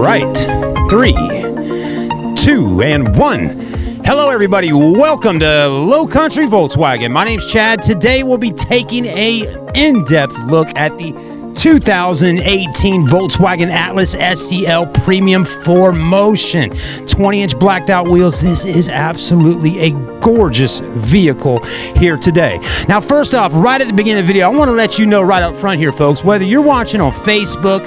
right, 3, 2, and 1. Hello, everybody. Welcome to Low Country Volkswagen. My name's Chad. Today, we'll be taking a in-depth look at the 2018 Volkswagen Atlas SEL Premium 4Motion. 20-inch blacked out wheels. This is absolutely a gorgeous vehicle here today. Now, first off, right at the beginning of the video, I want to let you know right up front here, folks, whether you're watching on Facebook,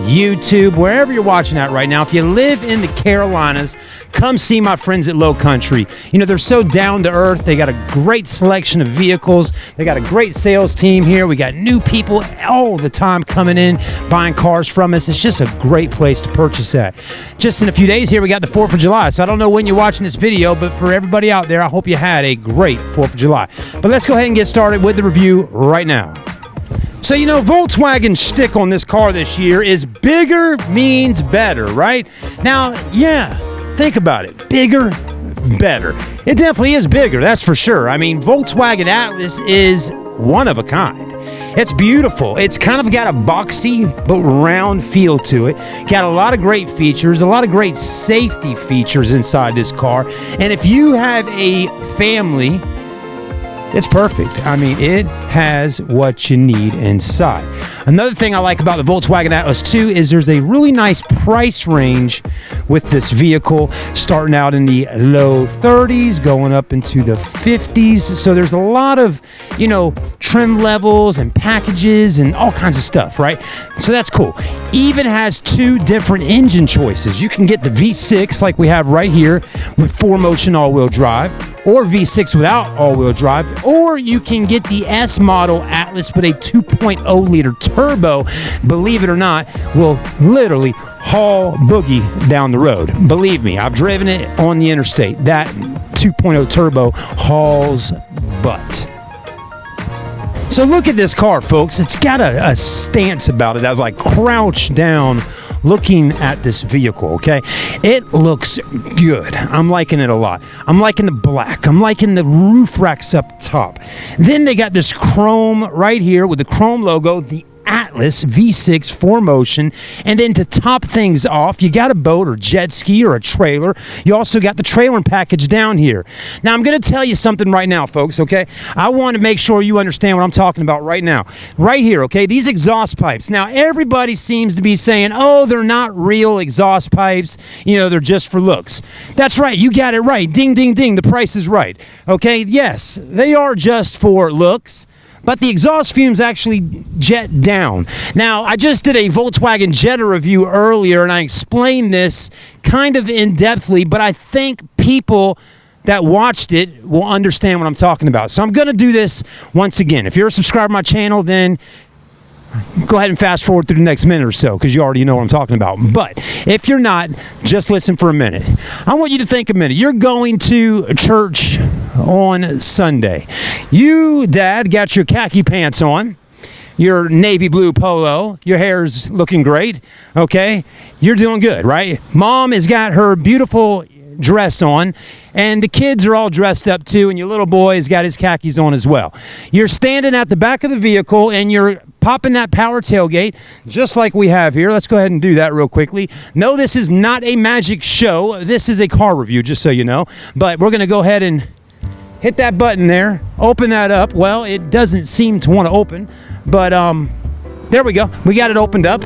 YouTube, wherever you're watching at right now, if you live in the Carolinas, come see my friends at Low Country. You know, they're so down to earth. They got a great selection of vehicles. They got a great sales team here. We got new people all the time coming in, buying cars from us. It's just a great place to purchase at. Just in a few days here, we got the 4th of July. So I don't know when you're watching this video, but for everybody out there, I hope you had a great 4th of July. But let's go ahead and get started with the review right now. So, you know, Volkswagen's shtick on this car this year is bigger means better, right? Now, yeah, think about it. Bigger, better. It definitely is bigger, that's for sure. I mean, Volkswagen Atlas is one of a kind. It's beautiful. It's kind of got a boxy but round feel to it. Got a lot of great features, a lot of great safety features inside this car. And if you have a family, it's perfect. I mean, it has what you need inside. Another thing I like about the Volkswagen Atlas 2 is there's a really nice price range with this vehicle, starting out in the low 30s, going up into the 50s. So there's a lot of, you know, trim levels and packages and all kinds of stuff, right? So that's cool. Even has 2 different engine choices. You can get the V6 like we have right here with 4Motion all-wheel drive, or V6 without all-wheel drive, or you can get the S model Atlas with a 2.0 liter turbo. Believe it or not, will literally haul boogie down the road. Believe me, I've driven it on the interstate. That 2.0 turbo hauls butt. So look at this car, folks. It's got a stance about it. I was like crouched down looking at this vehicle, okay? It looks good. I'm liking it a lot. I'm liking the black. I'm liking the roof racks up top. Then they got this chrome right here with the chrome logo, the Atlas V6 4Motion. And then to top things off, you got a boat or jet ski or a trailer. You also got the trailer package down here. Now, I'm going to tell you something right now, folks, okay? I want to make sure you understand what I'm talking about right now. Right here, okay? These exhaust pipes. Now, everybody seems to be saying, oh, they're not real exhaust pipes. You know, they're just for looks. That's right. You got it right. Ding, ding, ding. The price is right. Okay? Yes, they are just for looks, but the exhaust fumes actually jet down. Now, I just did a Volkswagen Jetta review earlier, and I explained this kind of in-depthly, but I think people that watched it will understand what I'm talking about. So I'm going to do this once again. If you're a subscriber to my channel, then go ahead and fast forward through the next minute or so, because you already know what I'm talking about. But if you're not, just listen for a minute. I want you to think a minute. You're going to church on Sunday. You, Dad, got your khaki pants on, your navy blue polo, your hair's looking great, okay? You're doing good, right? Mom has got her beautiful dress on, and the kids are all dressed up too, and your little boy has got his khakis on as well. You're standing at the back of the vehicle, and you're popping that power tailgate, just like we have here. Let's go ahead and do that real quickly. No, this is not a magic show. This is a car review, just so you know. But we're going to go ahead and hit that button there, open that up. Well, it doesn't seem to want to open, but there we go. We got it opened up.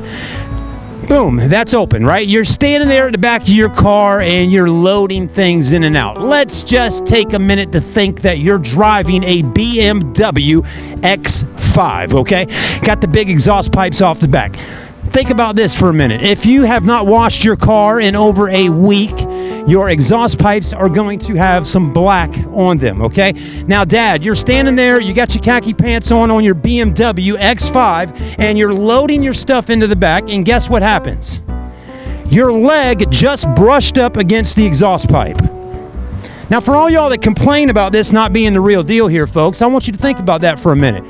Boom, that's open, right? You're standing there at the back of your car and you're loading things in and out. Let's just take a minute to think that you're driving a BMW X5, okay? Got the big exhaust pipes off the back. Think about this for a minute. If you have not washed your car in over a week, your exhaust pipes are going to have some black on them, okay? Now, Dad, you're standing there, you got your khaki pants on your BMW X5, and you're loading your stuff into the back, and guess what happens? Your leg just brushed up against the exhaust pipe. Now, for all y'all that complain about this not being the real deal here, folks, I want you to think about that for a minute.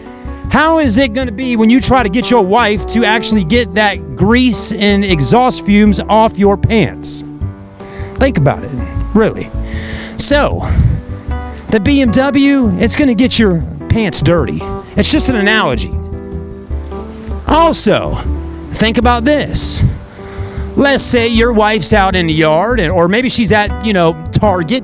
How is it going to be when you try to get your wife to actually get that grease and exhaust fumes off your pants? Think about it, really. So, the BMW, it's going to get your pants dirty. It's just an analogy. Also, think about this. let's say your wife's out in the yard, or maybe she's at, Target.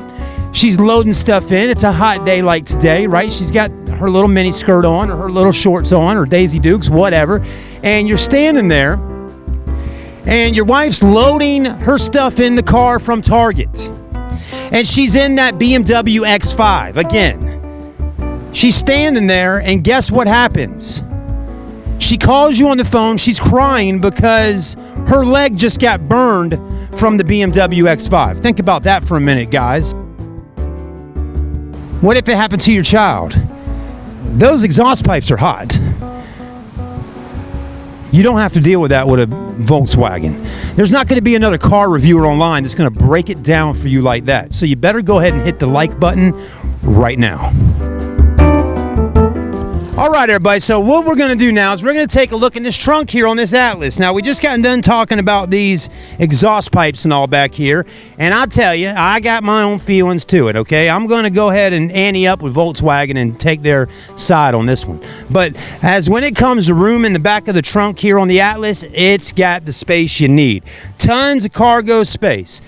She's loading stuff in. It's a hot day like today, right? She's got her little mini skirt on, or her little shorts on, or Daisy Dukes, whatever. And you're standing there, and your wife's loading her stuff in the car from Target. And she's in that BMW X5 again. She's standing there, and guess what happens? She calls you on the phone. She's crying because her leg just got burned from the BMW X5. Think about that for a minute, guys. What if it happened to your child? Those exhaust pipes are hot. You don't have to deal with that with a Volkswagen. There's not going to be another car reviewer online that's going to break it down for you like that. So you better go ahead and hit the like button right now. All right, everybody, so what we're going to do now is we're going to take a look in this trunk here on this Atlas. Now, we just got done talking about these exhaust pipes and all back here, and I'll tell you, I got my own feelings to it, okay? I'm going to go ahead and ante up with Volkswagen and take their side on this one. But as when it comes to room in the back of the trunk here on the Atlas, it's got the space you need. Tons of cargo space.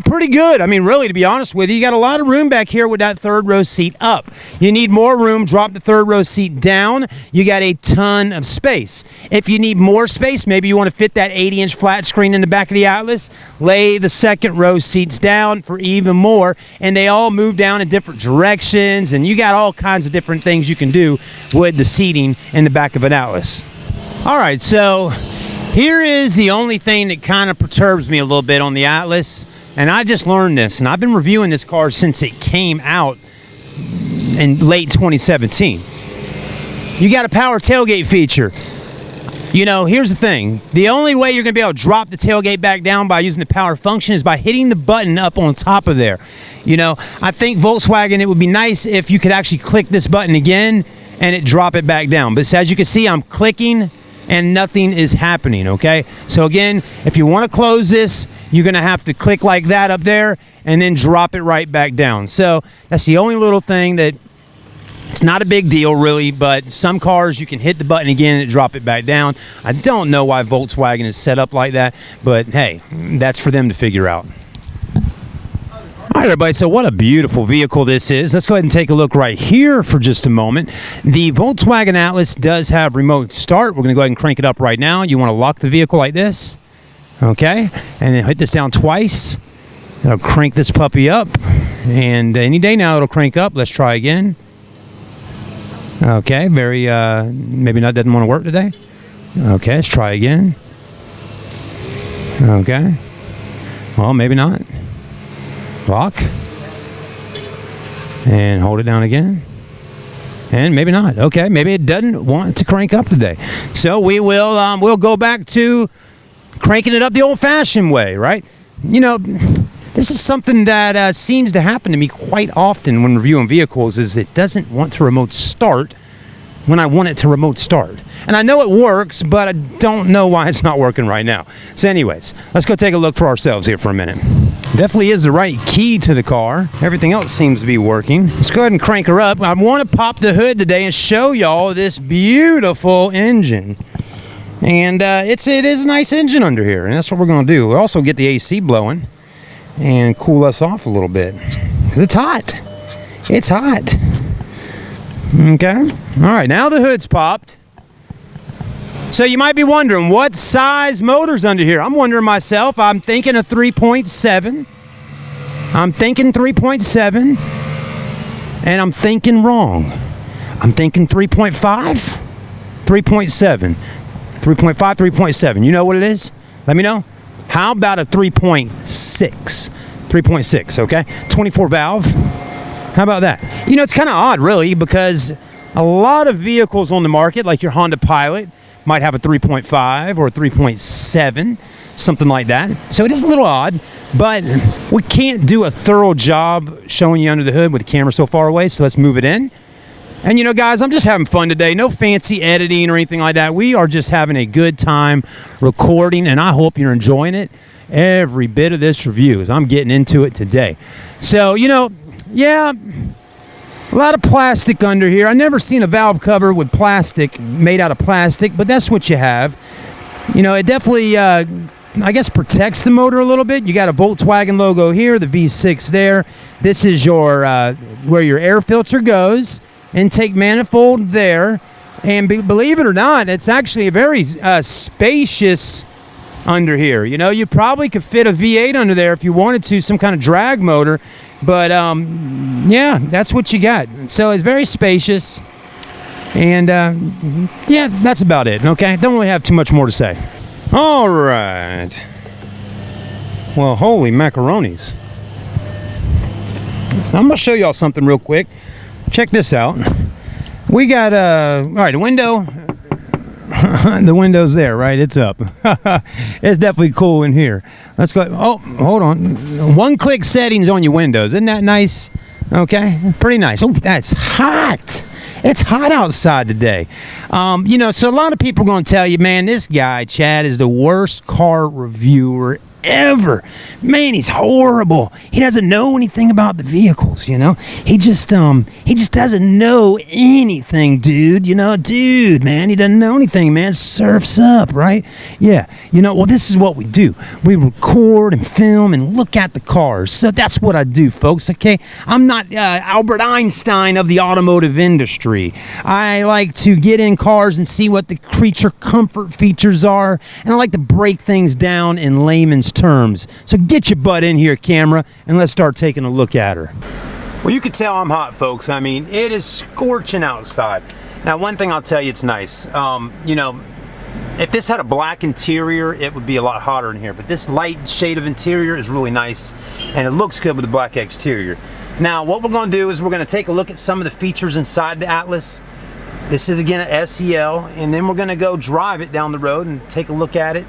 Pretty good. I mean, really, to be honest with you got a lot of room back here with that third row seat up. You need more room, drop the third row seat down. You got a ton of space. If you need more space, maybe you want to fit that 80-inch flat screen in the back of the Atlas, lay the second row seats down for even more, and they all move down in different directions, and you got all kinds of different things you can do with the seating in the back of an Atlas. All right, so here is the only thing that kind of perturbs me a little bit on the Atlas. And I just learned this, and I've been reviewing this car since it came out in late 2017. You got a power tailgate feature. Here's the thing. The only way you're going to be able to drop the tailgate back down by using the power function is by hitting the button up on top of there. I think Volkswagen, it would be nice if you could actually click this button again and it drop it back down. But as you can see, I'm clicking and nothing is happening, okay? So again, if you want to close this, you're going to have to click like that up there and then drop it right back down. So that's the only little thing that it's not a big deal really, but some cars you can hit the button again and drop it back down. I don't know why Volkswagen is set up like that, but hey, that's for them to figure out. All right, everybody, so what a beautiful vehicle this is. Let's go ahead and take a look right here for just a moment. The Volkswagen Atlas does have remote start. We're going to go ahead and crank it up right now. You want to lock the vehicle like this, okay? And then hit this down twice. It'll crank this puppy up. And any day now it'll crank up. Let's try again. Okay, maybe that doesn't want to work today. Okay, let's try again. Okay. Well, maybe not. Lock. And hold it down again. And maybe not. Okay, maybe it doesn't want to crank up today. So we will we'll go back to cranking it up the old-fashioned way, right? This is something that seems to happen to me quite often when reviewing vehicles, is it doesn't want to remote start when I want it to remote start. And I know it works, but I don't know why it's not working right now. So anyways, let's go take a look for ourselves here for a minute. Definitely is the right key to the car. Everything else seems to be working. Let's go ahead and crank her up. I want to pop the hood today and show y'all this beautiful engine. And it is a nice engine under here, and that's what we're going to do. We'll also get the AC blowing and cool us off a little bit, because it's hot. It's hot. Okay. All right, now the hood's popped. So you might be wondering, what size motor's under here? I'm wondering myself. I'm thinking a 3.7. I'm thinking 3.7. And I'm thinking wrong. I'm thinking 3.5, 3.7. 3.5, 3.7. You know what it is? Let me know. How about a 3.6? 3.6, okay? 24 valve. How about that? It's kind of odd, really, because a lot of vehicles on the market, like your Honda Pilot, might have a 3.5 or a 3.7, something like that. So it is a little odd, but we can't do a thorough job showing you under the hood with the camera so far away, so let's move it in. And guys, I'm just having fun today. No fancy editing or anything like that. We are just having a good time recording, and I hope you're enjoying it. Every bit of this review, as I'm getting into it today. So, yeah, a lot of plastic under here. I've never seen a valve cover with plastic, made out of plastic, but that's what you have. It definitely I guess, protects the motor a little bit. You got a Volkswagen logo here, the V6 there. This is your where your air filter goes. Intake manifold there. And believe it or not, it's actually a very spacious under here. You know, you probably could fit a V8 under there if you wanted to, some kind of drag motor. But, yeah, that's what you got. So it's very spacious. And, yeah, that's about it, okay? Don't really have too much more to say. All right. Well, holy macaronis. I'm going to show y'all something real quick. Check this out. We got, all right, the window. The window's there, right? It's up. It's definitely cool in here. Let's go. Oh, hold on. One-click settings on your windows. Isn't that nice? Okay, pretty nice. Oh, that's hot. It's hot outside today. You know, so a lot of people are going to tell you, man, this guy, Chad, is the worst car reviewer ever. Man, he's horrible. He doesn't know anything about the vehicles, you know. He just doesn't know anything, dude. You know, dude, man, he doesn't know anything, man. Surfs up, right? Yeah. You know, well, this is what we do. We record and film and look at the cars. So that's what I do, folks, okay? I'm not Albert Einstein of the automotive industry. I like to get in cars and see what the creature comfort features are, and I like to break things down in layman's terms. So get your butt in here, camera, and let's start taking a look at her. Well, you can tell I'm hot, folks. I mean, it is scorching outside. Now, one thing I'll tell you, it's nice. You know, if this had a black interior, it would be a lot hotter in here. But this light shade of interior is really nice, and it looks good with the black exterior. Now, what we're going to do is we're going to take a look at some of the features inside the Atlas. This is, again, an SEL, and then we're going to go drive it down the road and take a look at it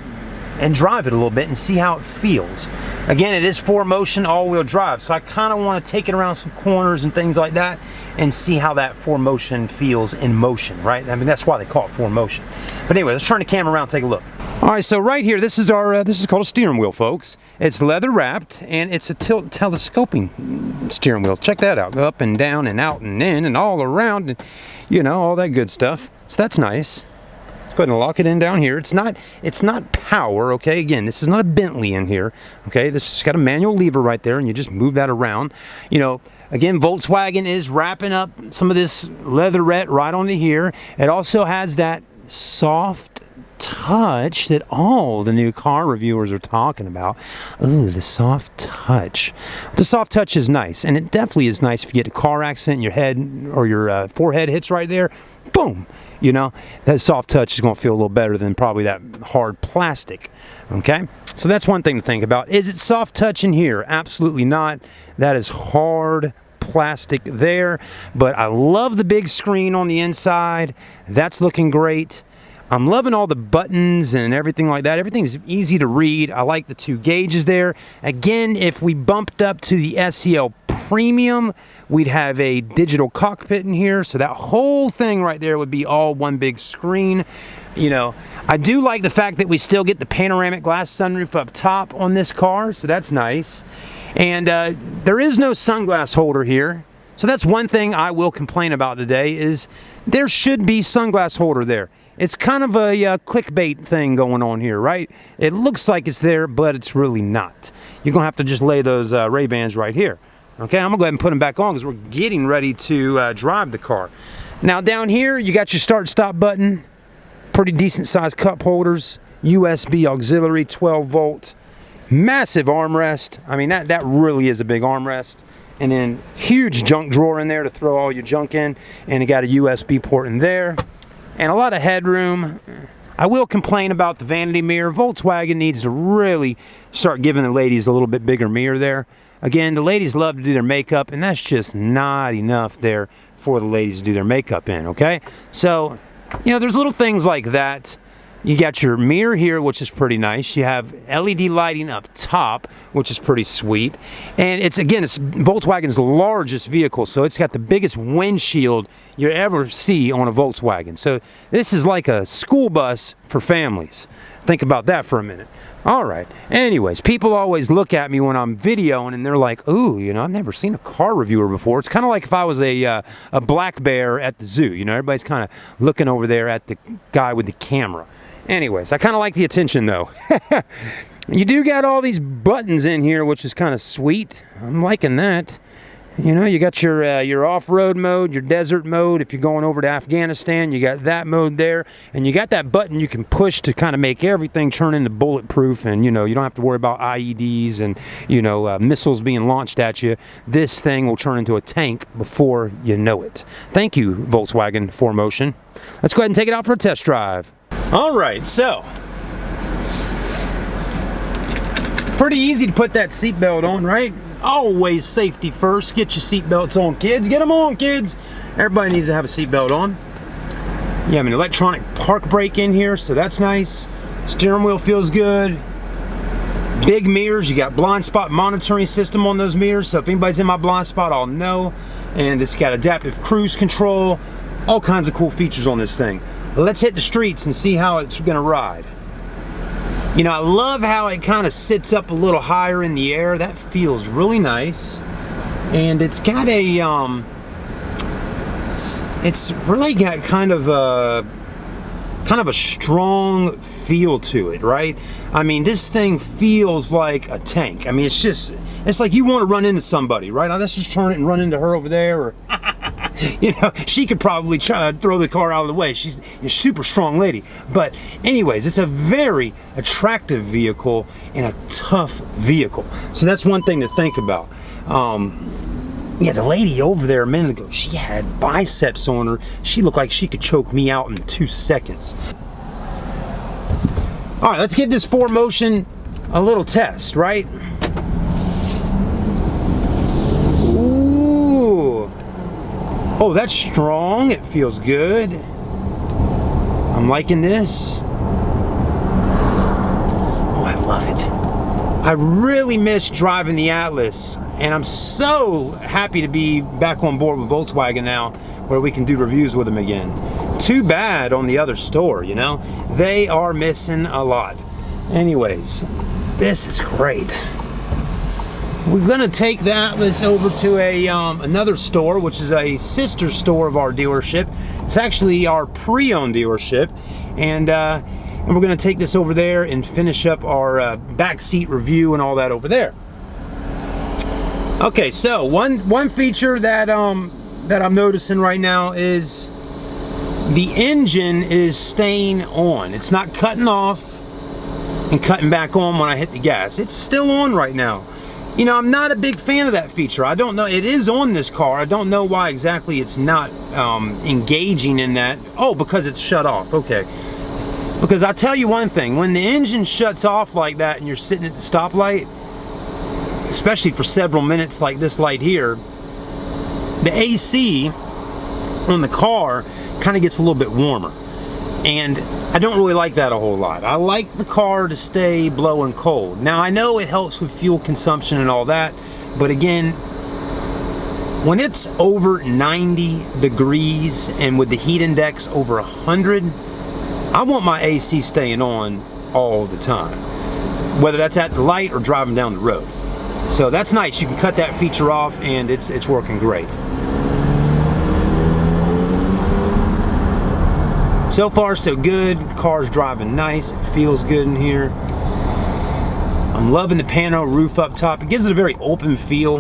and drive it a little bit and see how it feels. Again, it is 4Motion all-wheel drive, so I kind of want to take it around some corners and things like that and see how that 4Motion feels in motion, right? I mean, that's why they call it 4Motion. But anyway, let's turn the camera around and take a look. All right, so right here, this is our this is called a steering wheel, folks. It's leather wrapped, and it's a telescoping steering wheel. Check that out. Go up and down and out and in and all around, and you know, all that good stuff. So that's nice. Go ahead and lock it in down here. It's not power, okay? Again, this is not a Bentley in here, okay? This has got a manual lever right there, and you just move that around. You know, again, Volkswagen is wrapping up some of this leatherette right onto here. It also has that soft touch that all the new car reviewers are talking about. Ooh, the soft touch. The soft touch is nice, and it definitely is nice if you get a car accident, your head or your forehead hits right there. Boom. You know, that soft touch is going to feel a little better than probably that hard plastic. Okay, so that's one thing to think about. Is it soft touch in here? Absolutely not. That is hard plastic there. But I love the big screen on the inside. That's looking great. I'm loving all the buttons and everything like that. Everything's easy to read. I like the 2 gauges there. Again, if we bumped up to the SEL Premium, we'd have a digital cockpit in here, so that whole thing right there would be all one big screen. You know, I do like the fact that we still get the panoramic glass sunroof up top on this car, so that's nice. And there is no sunglass holder here, so that's one thing I will complain about today, is there should be sunglass holder there. It's kind of a clickbait thing going on here, right? It looks like it's there, but it's really not. You're gonna have to just lay those Ray-Bans right here. Okay, I'm gonna go ahead and put them back on because we're getting ready to drive the car. Now down here, you got your start-stop button, pretty decent sized cup holders, USB auxiliary, 12 volt, massive armrest. I mean, that really is a big armrest. And then huge junk drawer in there to throw all your junk in, and you got a USB port in there, and a lot of headroom. I will complain about the vanity mirror. Volkswagen needs to really start giving the ladies a little bit bigger mirror there. Again, the ladies love to do their makeup, and that's just not enough there for the ladies to do their makeup in, okay? So, you know, there's little things like that. You got your mirror here, which is pretty nice. You have LED lighting up top, which is pretty sweet. And it's Volkswagen's largest vehicle, so it's got the biggest windshield you ever see on a Volkswagen. So this is like a school bus for families. Think about that for a minute. All right. Anyways, people always look at me when I'm videoing, and they're like, "Ooh, you know, I've never seen a car reviewer before." It's kind of like if I was a black bear at the zoo. You know, everybody's kind of looking over there at the guy with the camera. Anyways, I kind of like the attention, though. You do got all these buttons in here, which is kind of sweet. I'm liking that. You know, you got your off-road mode, your desert mode. If you're going over to Afghanistan, you got that mode there. And you got that button you can push to kind of make everything turn into bulletproof. And, you know, you don't have to worry about IEDs and, you know, missiles being launched at you. This thing will turn into a tank before you know it. Thank you, Volkswagen 4Motion. Let's go ahead and take it out for a test drive. All right, so pretty easy to put that seatbelt on, right? Always safety first. Get your seatbelts on, kids. Get them on, kids. Everybody needs to have a seatbelt on. You have an electronic park brake in here, so that's nice. Steering wheel feels good. Big mirrors. You got blind spot monitoring system on those mirrors, so if anybody's in my blind spot, I'll know. And it's got adaptive cruise control. All kinds of cool features on this thing. Let's hit the streets and see how it's gonna ride. You know, I love how it kind of sits up a little higher in the air. That feels really nice. And it's got a, it's really got kind of a strong feel to it, right? I mean, this thing feels like a tank. I mean, it's like you want to run into somebody, right? Let's just turn it and run into her over there, or you know, she could probably try to throw the car out of the way. She's a super strong lady. But anyways, it's a very attractive vehicle and a tough vehicle. So that's one thing to think about. Yeah, the lady over there a minute ago, she had biceps on her. She looked like she could choke me out in 2 seconds. All right, let's give this 4Motion a little test, right? Oh, that's strong. It feels good. I'm liking this. Oh, I love it. I really miss driving the Atlas, and I'm so happy to be back on board with Volkswagen now, where we can do reviews with them again. Too bad on the other store, you know? They are missing a lot. Anyways, this is great. We're gonna take the Atlas over to another store, which is a sister store of our dealership. It's actually our pre-owned dealership, and we're gonna take this over there and finish up our back seat review and all that over there. Okay, so one feature that I'm noticing right now is the engine is staying on. It's not cutting off and cutting back on when I hit the gas. It's still on right now. You know, I'm not a big fan of that feature. I don't know. It is on this car. I don't know why exactly it's not engaging in that. Oh, because it's shut off. Okay. Because I'll tell you one thing. When the engine shuts off like that and you're sitting at the stoplight, especially for several minutes like this light here, the AC on the car kind of gets a little bit warmer. And I don't really like that a whole lot. I like the car to stay blowing cold. Now, I know it helps with fuel consumption and all that, but again, when it's over 90 degrees and with the heat index over 100, I want my AC staying on all the time, whether that's at the light or driving down the road. So that's nice. You can cut that feature off and it's working great. So far, so good. Car's driving nice. It feels good in here. I'm loving the pano roof up top. It gives it a very open feel.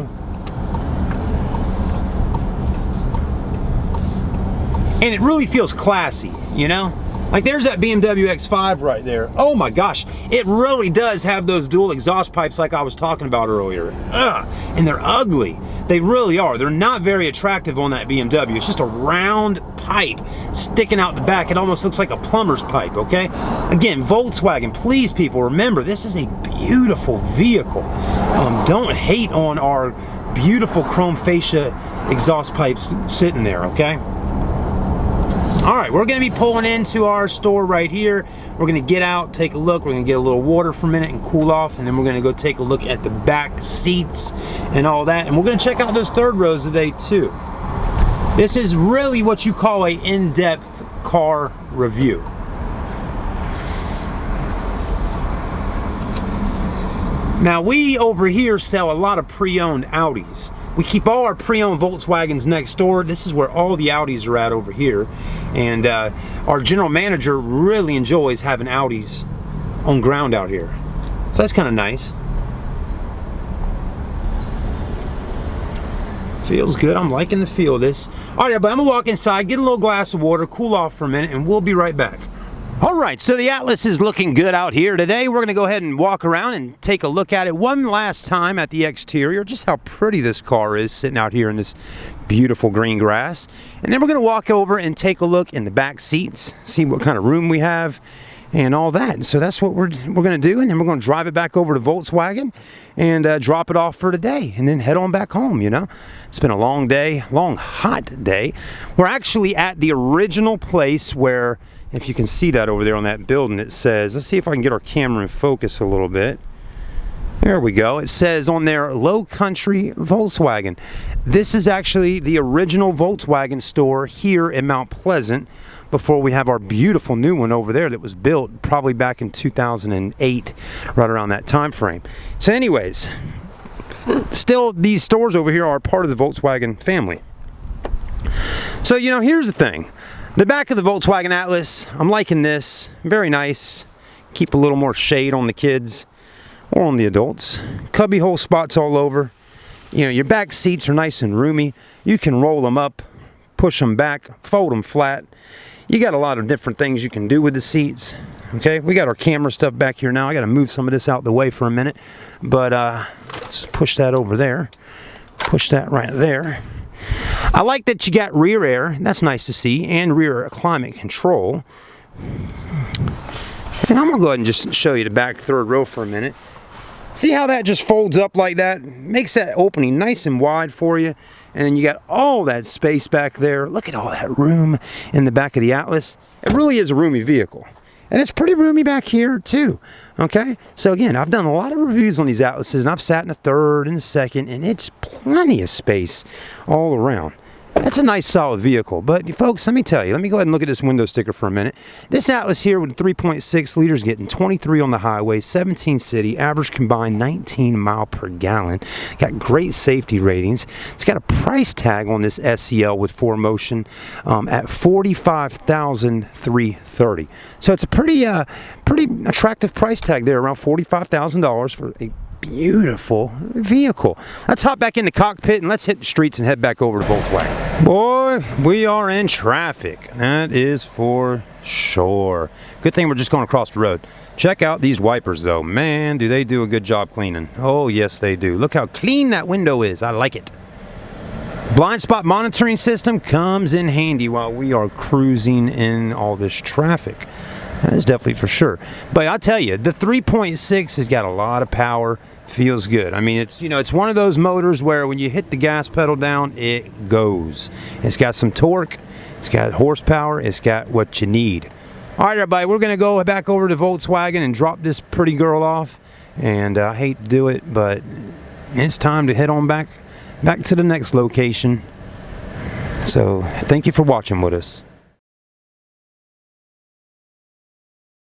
And it really feels classy, you know? Like there's that BMW X5 right there. Oh my gosh, it really does have those dual exhaust pipes like I was talking about earlier. Ugh, and they're ugly. They really are. They're not very attractive on that BMW. It's just a round pipe sticking out the back. It almost looks like a plumber's pipe, okay? Again, Volkswagen, please people, remember, this is a beautiful vehicle. Don't hate on our beautiful chrome fascia exhaust pipes sitting there, okay? All right, we're gonna be pulling into our store right here. We're gonna get out, take a look. We're gonna get a little water for a minute and cool off, and then we're gonna go take a look at the back seats and all that. And we're gonna check out those third rows today too. This is really what you call an in-depth car review. Now we over here sell a lot of pre-owned Audis. We keep all our pre-owned Volkswagens next door. This is where all the Audis are at over here. And our general manager really enjoys having Audis on ground out here. So that's kind of nice. Feels good. I'm liking the feel of this. All right, but I'm gonna walk inside, get a little glass of water, cool off for a minute, and we'll be right back. All right, so the Atlas is looking good out here today. We're gonna go ahead and walk around and take a look at it one last time at the exterior, just how pretty this car is sitting out here in this beautiful green grass. And then we're gonna walk over and take a look in the back seats, see what kind of room we have, and all that. So that's what we're going to do, and then we're going to drive it back over to Volkswagen and drop it off for today, and then head on back home. You know, it's been a long day, long hot day. We're actually at the original place where, if you can see that over there on that building, it says, let's see if I can get our camera in focus a little bit. There we go. It says on there, Low Country Volkswagen. This is actually the original Volkswagen store here in Mount Pleasant, before we have our beautiful new one over there that was built probably back in 2008, right around that time frame. So anyways, still these stores over here are part of the Volkswagen family. So, you know, here's the thing. The back of the Volkswagen Atlas, I'm liking this. Very nice. Keep a little more shade on the kids or on the adults. Cubby hole spots all over. You know, your back seats are nice and roomy. You can roll them up, push them back, fold them flat. You got a lot of different things you can do with the seats. Okay, we got our camera stuff back here now. I got to move some of this out the way for a minute, but let's push that over there. Push that right there. I like that you got rear air. That's nice to see, and rear climate control. And I'm gonna go ahead and just show you the back third row for a minute. See how that just folds up like that? Makes that opening nice and wide for you. And then you got all that space back there. Look at all that room in the back of the Atlas. It really is a roomy vehicle. And it's pretty roomy back here too. Okay? So again, I've done a lot of reviews on these Atlases, and I've sat in the third and the second, and it's plenty of space all around. That's a nice solid vehicle. But folks, let me tell you, let me go ahead and look at this window sticker for a minute. This Atlas here with 3.6 liters getting 23 on the highway, 17 city, average combined 19 mile per gallon. Got great safety ratings. It's got a price tag on this SEL with 4Motion at $45,330. So it's a pretty attractive price tag there, around $45,000 for a beautiful vehicle. Let's hop back in the cockpit and let's hit the streets and head back over to Volkswagen. Boy, we are in traffic. That is for sure. Good thing we're just going across the road. Check out these wipers though. Man, do they do a good job cleaning. Oh, yes, they do. Look how clean that window is. I like it. Blind spot monitoring system comes in handy while we are cruising in all this traffic. That is definitely for sure. But I'll tell you, the 3.6 has got a lot of power. Feels good. I mean, it's, you know, it's one of those motors where when you hit the gas pedal down, it goes. It's got some torque. It's got horsepower. It's got what you need. All right, everybody, we're going to go back over to Volkswagen and drop this pretty girl off. And I hate to do it, but it's time to head on back to the next location. So thank you for watching with us.